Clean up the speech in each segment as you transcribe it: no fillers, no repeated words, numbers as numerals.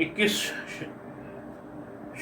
21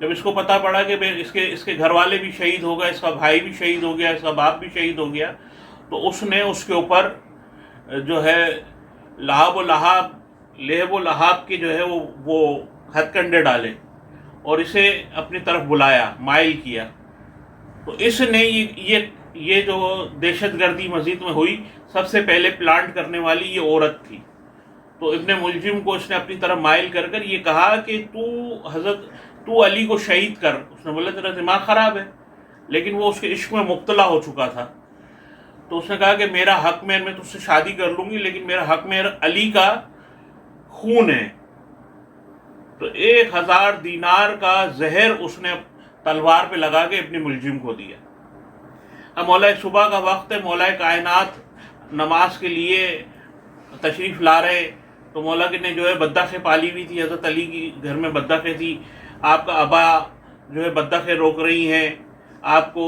جب اس کو پتہ پڑا کہ اس کے گھر والے بھی شہید ہو گئے، اس کا بھائی بھی شہید ہو گیا، اس کا باپ بھی شہید ہو گیا، تو اس نے اس کے اوپر جو ہے لہب و لہاب کے جو ہے وہ ہتھ کنڈے ڈالے اور اسے اپنی طرف بلایا، مائل کیا. تو اس نے یہ جو دہشت گردی مسجد میں ہوئی، سب سے پہلے پلانٹ کرنے والی یہ عورت تھی. تو ابن ملجم کو اس نے اپنی طرف مائل کر کر یہ کہا کہ تو علی کو شہید کر. اس نے بولا تیرا دماغ خراب ہے، لیکن وہ اس کے عشق میں مبتلا ہو چکا تھا. تو اس نے کہا کہ میرا حق میں تجھ سے شادی کر لوں گی، لیکن میرا حق میں علی کا خون ہے. تو 1000 دینار کا زہر اس نے تلوار پہ لگا کے ابن ملجم کو دیا. اب مولا صبح کا وقت ہے، مولا کائنات نماز کے لیے تشریف لا رہے. تو مولا نے جو ہے بدخیں پالی ہوئی تھی، حضرت علی کی گھر میں بدخیں تھی. آپ کا ابا جو ہے بدخیں روک رہی ہیں، آپ کو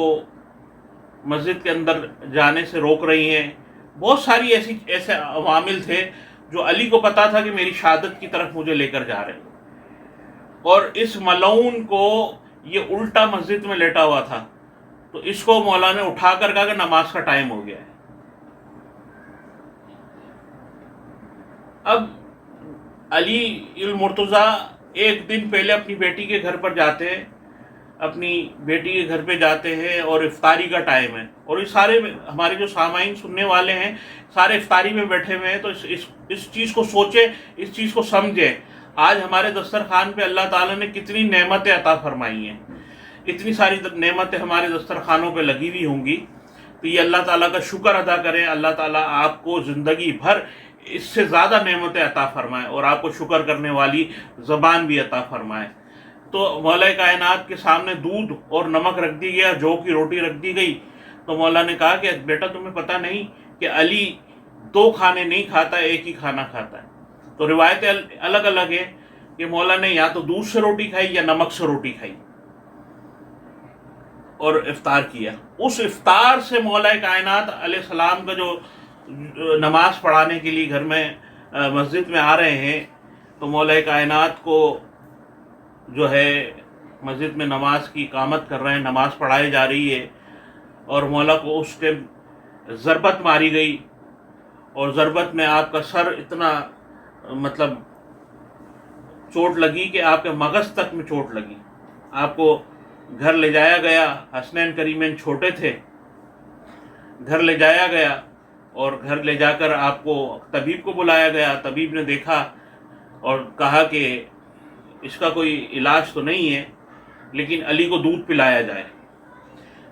مسجد کے اندر جانے سے روک رہی ہیں. بہت ساری ایسے عوامل تھے جو علی کو پتا تھا کہ میری شہادت کی طرف مجھے لے کر جا رہے ہیں. اور اس ملعون کو یہ الٹا مسجد میں لیٹا ہوا تھا. تو اس کو مولا نے اٹھا کر کہا کہ نماز کا ٹائم ہو گیا ہے. اب علی المرتضیٰ ایک دن پہلے اپنی بیٹی کے گھر پر جاتے ہیں، اپنی بیٹی کے گھر پہ جاتے ہیں اور افطاری کا ٹائم ہے. اور یہ سارے ہمارے جو سامعین سننے والے ہیں سارے افطاری میں بیٹھے ہوئے ہیں. تو اس چیز کو سوچیں، اس چیز کو سمجھیں. آج ہمارے دسترخوان پہ اللہ تعالیٰ نے کتنی نعمتیں عطا فرمائی ہیں، اتنی ساری نعمتیں ہمارے دسترخوانوں پہ لگی ہوئی ہوں گی. تو یہ اللہ تعالیٰ کا شکر ادا کریں. اللہ تعالیٰ آپ کو زندگی بھر اس سے زیادہ نعمتیں عطا فرمائے اور آپ کو شکر کرنے والی زبان بھی عطا فرمائے. تو مولا کائنات کے سامنے دودھ اور نمک رکھ دی گیا، جو کی روٹی رکھ دی گئی. تو مولا نے کہا کہ بیٹا تمہیں پتہ نہیں کہ علی 2 کھانے نہیں کھاتا، ایک ہی کھانا کھاتا ہے. تو روایتیں الگ الگ ہیں کہ مولا نے یا تو دودھ سے روٹی کھائی یا نمک سے روٹی کھائی اور افطار کیا. اس افطار سے مولا کائنات علیہ السلام کا جو نماز پڑھانے کے لیے گھر میں مسجد میں آ رہے ہیں، تو مولا کائنات کو جو ہے مسجد میں نماز کی اقامت کر رہے ہیں، نماز پڑھائی جا رہی ہے. اور مولا کو اس ٹائم ضربت ماری گئی، اور ضربت میں آپ کا سر اتنا مطلب چوٹ لگی کہ آپ کے مغز تک میں چوٹ لگی. آپ کو گھر لے جایا گیا، حسنین کریمین چھوٹے تھے، گھر لے جایا گیا. اور گھر لے جا کر آپ کو طبیب کو بلایا گیا. طبیب نے دیکھا اور کہا کہ اس کا کوئی علاج تو نہیں ہے، لیکن علی کو دودھ پلایا جائے.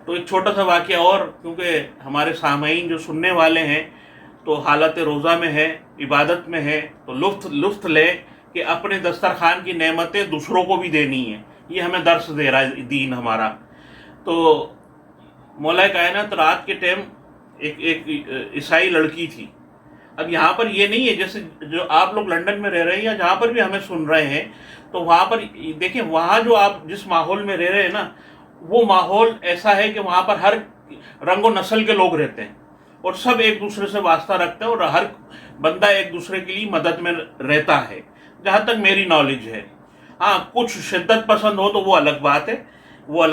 تو ایک چھوٹا سا واقعہ اور، کیونکہ ہمارے سامعین جو سننے والے ہیں تو حالت روزہ میں ہے، عبادت میں ہے، تو لطف لے کہ اپنے دسترخوان کی نعمتیں دوسروں کو بھی دینی ہیں. یہ ہمیں درس دے رہا ہے دین ہمارا. تو مولا کائنات رات کے ٹائم ایک عیسائی لڑکی تھی. اب یہاں پر یہ نہیں ہے جیسے جو آپ لوگ لنڈن میں رہ رہے ہیں یا جہاں پر بھی ہمیں سن رہے ہیں، تو وہاں پر دیکھیں، وہاں جو آپ جس ماحول میں رہ رہے ہیں نا، وہ ماحول ایسا ہے کہ وہاں پر ہر رنگ و نسل کے لوگ رہتے ہیں اور سب ایک دوسرے سے واسطہ رکھتے ہیں اور ہر بندہ ایک دوسرے کے لیے مدد میں رہتا ہے، جہاں تک میری نالج ہے. ہاں کچھ شدت پسند ہو تو وہ الگ بات ہے، وہ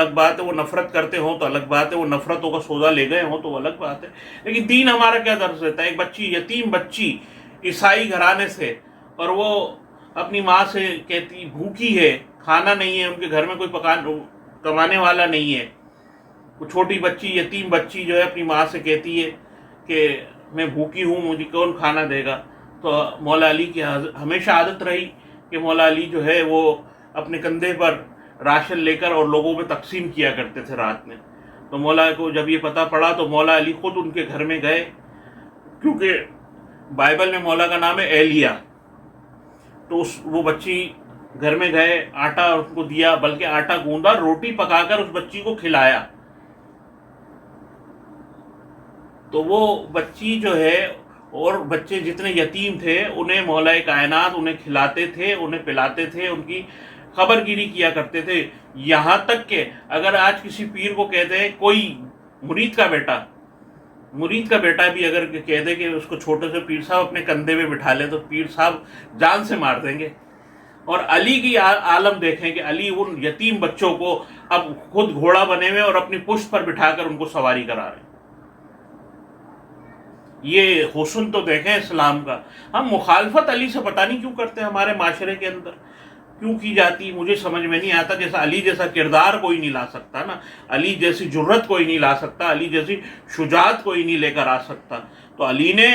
نفرت کرتے ہوں تو الگ بات ہے، وہ نفرتوں کا سودا لے گئے ہوں تو وہ الگ بات ہے. لیکن دین ہمارا کیا درس دیتا ہے؟ ایک بچی، یتیم بچی، عیسائی گھرانے سے، اور وہ اپنی ماں سے کہتی بھوکی ہے، کھانا نہیں ہے، ان کے گھر میں کوئی کمانے والا نہیں ہے. وہ چھوٹی بچی، یتیم بچی جو ہے اپنی ماں سے کہتی ہے کہ میں بھوکی ہوں، مجھے کون کھانا دے گا. تو مولا علی کی ہمیشہ عادت رہی کہ مولا علی جو ہے وہ اپنے کندھے پر راشن لے کر اور لوگوں میں تقسیم کیا کرتے تھے رات میں. تو مولا کو جب یہ پتہ پڑا تو مولا علی خود ان کے گھر میں گئے، کیونکہ بائبل میں مولا کا نام ہے ایلیا. تو وہ بچی گھر میں گئے، آٹا اس کو دیا، بلکہ آٹا گوندا، روٹی پکا کر اس بچی کو کھلایا. تو وہ بچی جو ہے اور بچے جتنے یتیم تھے انہیں مولا کائنات انہیں کھلاتے تھے، انہیں پلاتے تھے، ان کی خبر گیری کیا کرتے تھے. یہاں تک کہ اگر آج کسی پیر کو کہہ دے، کوئی مرید کا بیٹا بھی اگر کہہ دے کہ اس کو چھوٹے سے پیر صاحب اپنے کندھے پہ بٹھا لے، تو پیر صاحب جان سے مار دیں گے. اور علی کی عالم دیکھیں کہ علی ان یتیم بچوں کو اب خود گھوڑا بنے ہوئے اور اپنی پشت پر بٹھا کر ان کو سواری کرا رہے ہیں. یہ حسن تو دیکھیں اسلام کا. ہم مخالفت علی سے پتہ نہیں کیوں کرتے ہیں، ہمارے معاشرے کے اندر کیوں کی جاتی مجھے سمجھ میں نہیں آتا. جیسا علی جیسا کردار کوئی نہیں لا سکتا نا، علی جیسی جرت کوئی نہیں لا سکتا، علی جیسی شجاعت کوئی نہیں لے کر آ سکتا. تو علی نے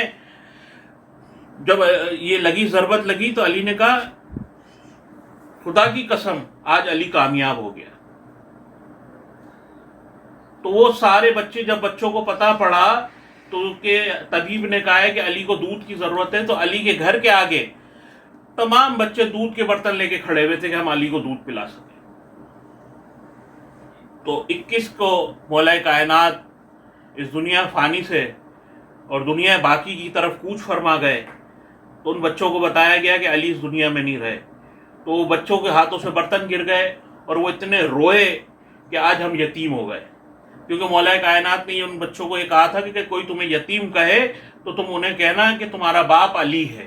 جب یہ لگی ضربت لگی تو علی نے کہا خدا کی قسم آج علی کامیاب ہو گیا. تو وہ سارے بچے، جب بچوں کو پتا پڑا تو کہ طبیب نے کہا ہے کہ علی کو دودھ کی ضرورت ہے، تو علی کے گھر کے آگے تمام بچے دودھ کے برتن لے کے کھڑے ہوئے تھے کہ ہم علی کو دودھ پلا سکیں. تو 21 کو مولا کائنات اس دنیا فانی سے اور دنیا باقی کی طرف کوچ فرما گئے. تو ان بچوں کو بتایا گیا کہ علی اس دنیا میں نہیں رہے. تو وہ بچوں کے ہاتھوں سے برتن گر گئے اور وہ اتنے روئے کہ آج ہم یتیم ہو گئے. کیونکہ مولا کائنات نے ان بچوں کو یہ کہا تھا کہ کوئی تمہیں یتیم کہے تو تم انہیں کہنا کہ تمہارا باپ علی ہے.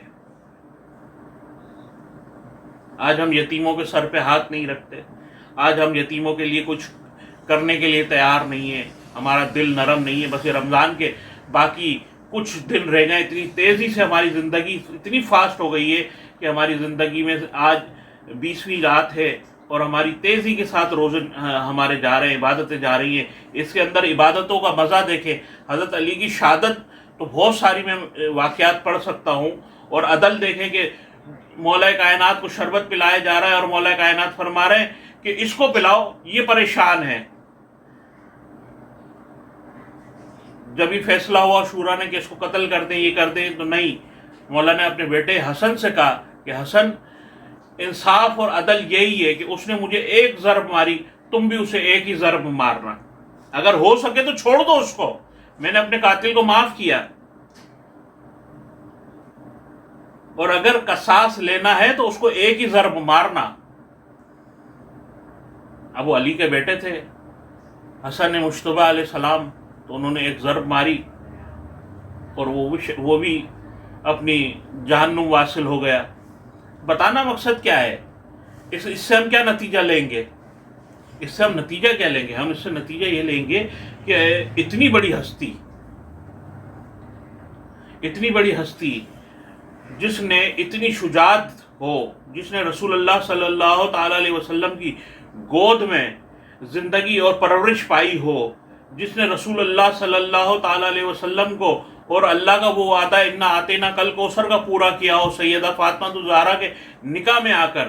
آج ہم یتیموں کے سر پہ ہاتھ نہیں رکھتے، آج ہم یتیموں کے لیے کچھ کرنے کے لیے تیار نہیں ہے، ہمارا دل نرم نہیں ہے. بس یہ رمضان کے باقی کچھ دن رہ گئے، اتنی تیزی سے ہماری زندگی اتنی فاسٹ ہو گئی ہے کہ ہماری زندگی میں آج 20ویں رات ہے اور ہماری تیزی کے ساتھ روزے ہمارے جا رہے ہیں، عبادتیں جا رہی ہیں. اس کے اندر عبادتوں کا مزہ دیکھیں. حضرت علی کی شہادت تو بہت ساری میں واقعات پڑھ سکتا ہوں، اور عدل دیکھیں کہ مولا کائنات کو شربت پلایا جا رہا ہے اور مولا کائنات فرما رہے ہیں کہ اس کو پلاؤ، یہ پریشان ہے. جب یہ فیصلہ ہوا شورا نے کہ اس کو قتل کر دیں، یہ کر دیں، تو نہیں، مولا نے اپنے بیٹے حسن سے کہا کہ حسن، انصاف اور عدل یہی ہے کہ اس نے مجھے ایک ضرب ماری، تم بھی اسے ایک ہی ضرب مارنا. اگر ہو سکے تو چھوڑ دو اس کو، میں نے اپنے قاتل کو معاف کیا، اور اگر قصاص لینا ہے تو اس کو ایک ہی ضرب مارنا. اب وہ علی کے بیٹے تھے حسن مشتبہ علیہ السلام، تو انہوں نے ایک ضرب ماری اور وہ بھی اپنی جہنم واصل ہو گیا. بتانا مقصد کیا ہے، اس سے ہم کیا نتیجہ لیں گے؟ اس سے ہم نتیجہ کیا لیں گے؟ ہم اس سے نتیجہ یہ لیں گے کہ اتنی بڑی ہستی جس نے اتنی شجاعت ہو، جس نے رسول اللہ صلی اللہ تعالی علیہ وسلم کی گود میں زندگی اور پرورش پائی ہو، جس نے رسول اللہ صلی اللہ تعالی علیہ وسلم کو اور اللہ کا وہ وعدہ انا آتینا کل کوثر کا پورا کیا ہو سیدہ فاطمہ الزہرا کے نکاح میں آ کر،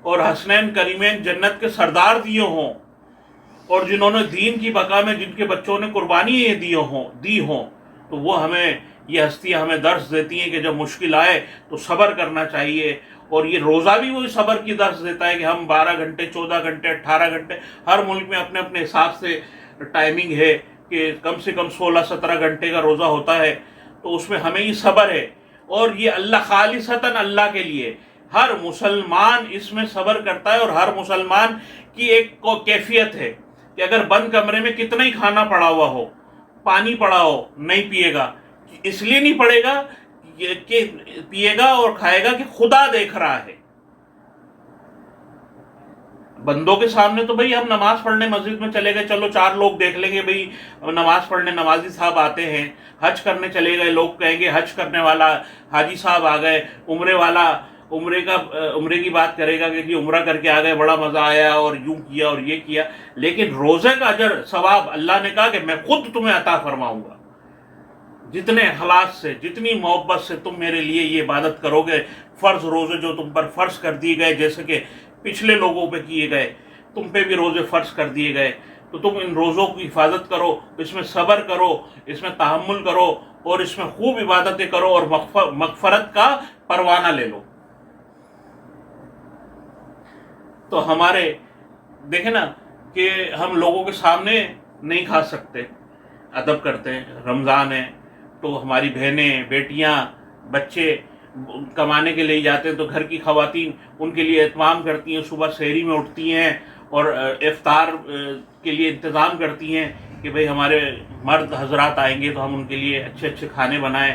اور حسنین کریمین جنت کے سردار دیے ہوں، اور جنہوں نے دین کی بقا میں جن کے بچوں نے قربانی دی ہوں، تو وہ ہمیں یہ ہستیاں ہمیں درس دیتی ہیں کہ جب مشکل آئے تو صبر کرنا چاہیے. اور یہ روزہ بھی وہی صبر کی درس دیتا ہے کہ ہم 12 گھنٹے 14 گھنٹے 18 گھنٹے، ہر ملک میں اپنے اپنے حساب سے ٹائمنگ ہے کہ کم سے کم 16-17 گھنٹے کا روزہ ہوتا ہے. تو اس میں ہمیں یہ صبر ہے، اور یہ اللہ خالصتاً اللہ کے لیے. ہر مسلمان اس میں صبر کرتا ہے، اور ہر مسلمان کی ایک کیفیت ہے کہ اگر بند کمرے میں کتنا ہی کھانا پڑا ہوا ہو، پانی پڑا ہو، نہیں پیے گا. اس لیے نہیں پڑے گا کہ پیے گا اور کھائے گا کہ خدا دیکھ رہا ہے. بندوں کے سامنے تو بھئی ہم نماز پڑھنے مسجد میں چلے گئے، چلو 4 لوگ دیکھ لیں گے بھئی نماز پڑھنے نمازی صاحب آتے ہیں. حج کرنے چلے گئے، لوگ کہیں گے حج کرنے والا حاجی صاحب آ گئے. عمرے والا عمرے کی بات کرے گا کہ جی عمرہ کر کے آ گئے، بڑا مزہ آیا اور یوں کیا اور یہ کیا. لیکن روزے کا اجر ثواب اللہ نے کہا کہ میں خود تمہیں عطا فرماؤں گا. جتنے اخلاص سے، جتنی محبت سے تم میرے لیے یہ عبادت کرو گے، فرض روزے جو تم پر فرض کر دیے گئے، جیسے کہ پچھلے لوگوں پہ کیے گئے، تم پہ بھی روزے فرض کر دیے گئے، تو تم ان روزوں کی حفاظت کرو، اس میں صبر کرو، اس میں تحمل کرو، اور اس میں خوب عبادتیں کرو، اور مغفرت کا پروانہ لے لو. تو ہمارے دیکھیں نا کہ ہم لوگوں کے سامنے نہیں کھا سکتے، ادب کرتے ہیں. رمضان ہے تو ہماری بہنیں، بیٹیاں، بچے کمانے کے لیے جاتے ہیں، تو گھر کی خواتین ان کے لیے اہتمام کرتی ہیں، صبح سحری میں اٹھتی ہیں اور افطار کے لیے انتظام کرتی ہیں کہ بھئی ہمارے مرد حضرات آئیں گے تو ہم ان کے لیے اچھے اچھے کھانے بنائیں.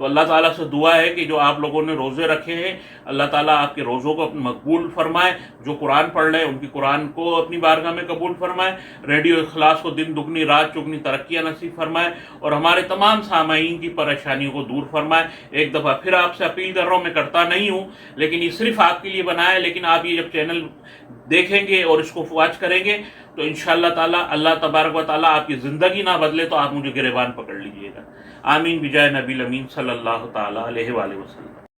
تو اللہ تعالیٰ سے دعا ہے کہ جو آپ لوگوں نے روزے رکھے ہیں اللہ تعالیٰ آپ کے روزوں کو مقبول فرمائے، جو قرآن پڑھ رہے ہیں ان کی قرآن کو اپنی بارگاہ میں قبول فرمائے، ریڈیو اخلاص کو دن دگنی رات چگنی ترقیاں نصیب فرمائے، اور ہمارے تمام سامعین کی پریشانیوں کو دور فرمائے۔ ایک دفعہ پھر آپ سے اپیل کر رہا ہوں، میں کرتا نہیں ہوں لیکن یہ صرف آپ کے لیے بنایا ہے، لیکن آپ یہ جب چینل دیکھیں گے اور اس کو واچ کریں گے تو انشاءاللہ تعالیٰ اللہ تبارک و تعالیٰ آپ کی زندگی نہ بدلے تو آپ مجھے گریبان پکڑ لیجئے گا۔ آمین بجائے نبی الامین صلی اللہ تعالیٰ علیہ وآلہ وسلم۔